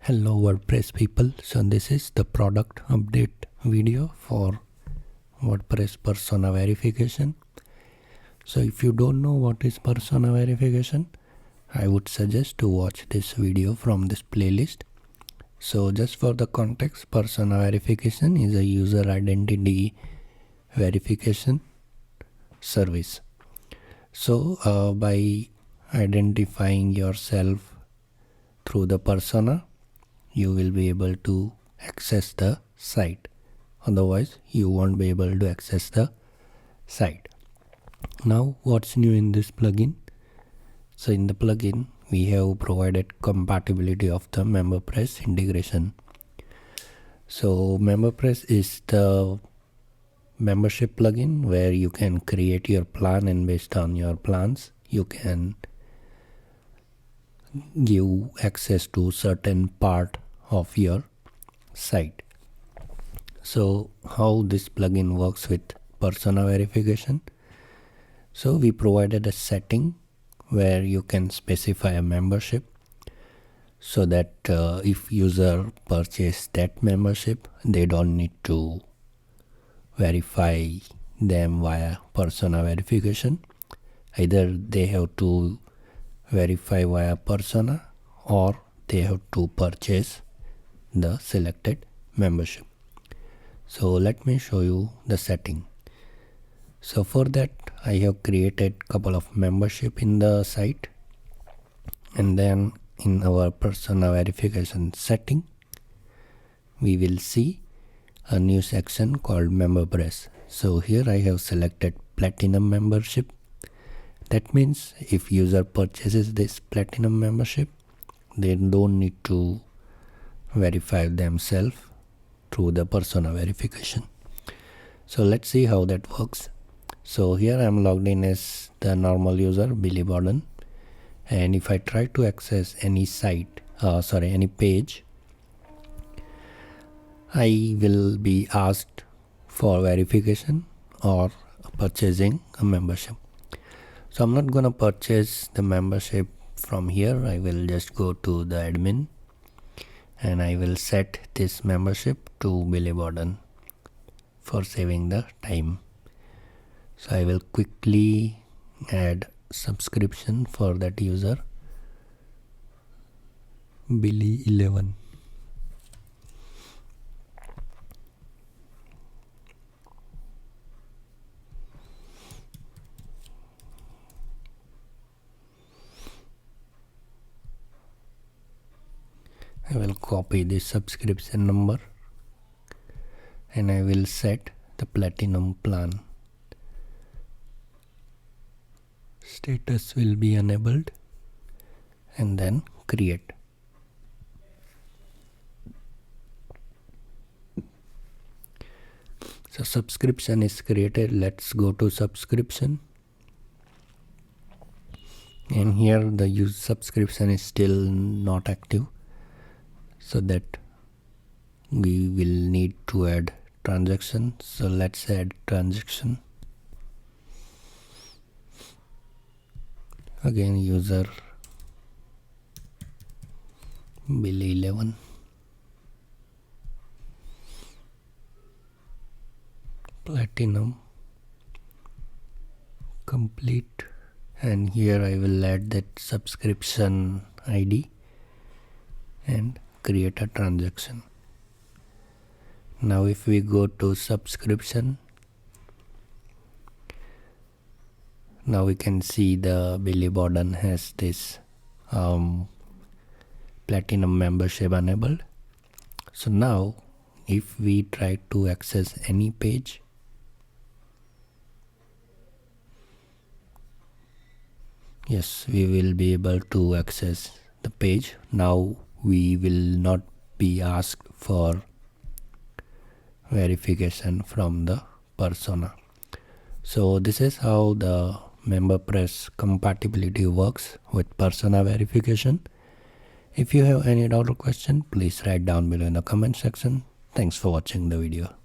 Hello WordPress people, so this is the product update video for WordPress Persona Verification. So if you don't know what is Persona Verification, I would suggest to watch this video from this playlist. So just for the context, Persona Verification is a user identity verification service. So by identifying yourself through the persona, you will be able to access the site. Otherwise, you won't be able to access the site. Now, what's new in this plugin? So in the plugin, we have provided compatibility of the MemberPress integration. So MemberPress is the membership plugin where you can create your plan, and based on your plans, you can give access to certain part of your site. So how this plugin works with persona verification? So we provided a setting where you can specify a membership, so that if user purchase that membership, they don't need to verify them via persona verification. Either they have to verify via persona, or they have to purchase the selected membership. So let me show you the setting. So for that, I have created couple of membership in the site, and then in our persona verification setting, we will see a new section called MemberPress. So here I have selected platinum membership. That means if user purchases this platinum membership, they don't need to verify themselves through the persona verification. So let's see how that works. So here I am logged in as the normal user, Bili, and if I try to access any site, any page, I will be asked for verification or purchasing a membership. So I'm not gonna purchase the membership from here. I will just go to the admin, and I will set this membership to Bili for saving the time. So I will quickly add subscription for that user, Bili. I will copy this subscription number, and I will set the platinum plan. Status will be enabled, and then create. So subscription is created. Let's go to subscription, and here the use subscription is still not active, so that we will need to add transaction. So let's add transaction. Again, user Bili, platinum, complete, and here I will add that subscription ID and create a transaction. Now if we go to subscription, now we can see the Bili has this platinum membership enabled. So now if we try to access any page, yes, we will be able to access the page. Now we will not be asked for verification from the persona. So this is how the MemberPress compatibility works with persona verification. If you have any doubt or question, please write down below in the comment section. Thanks for watching the video.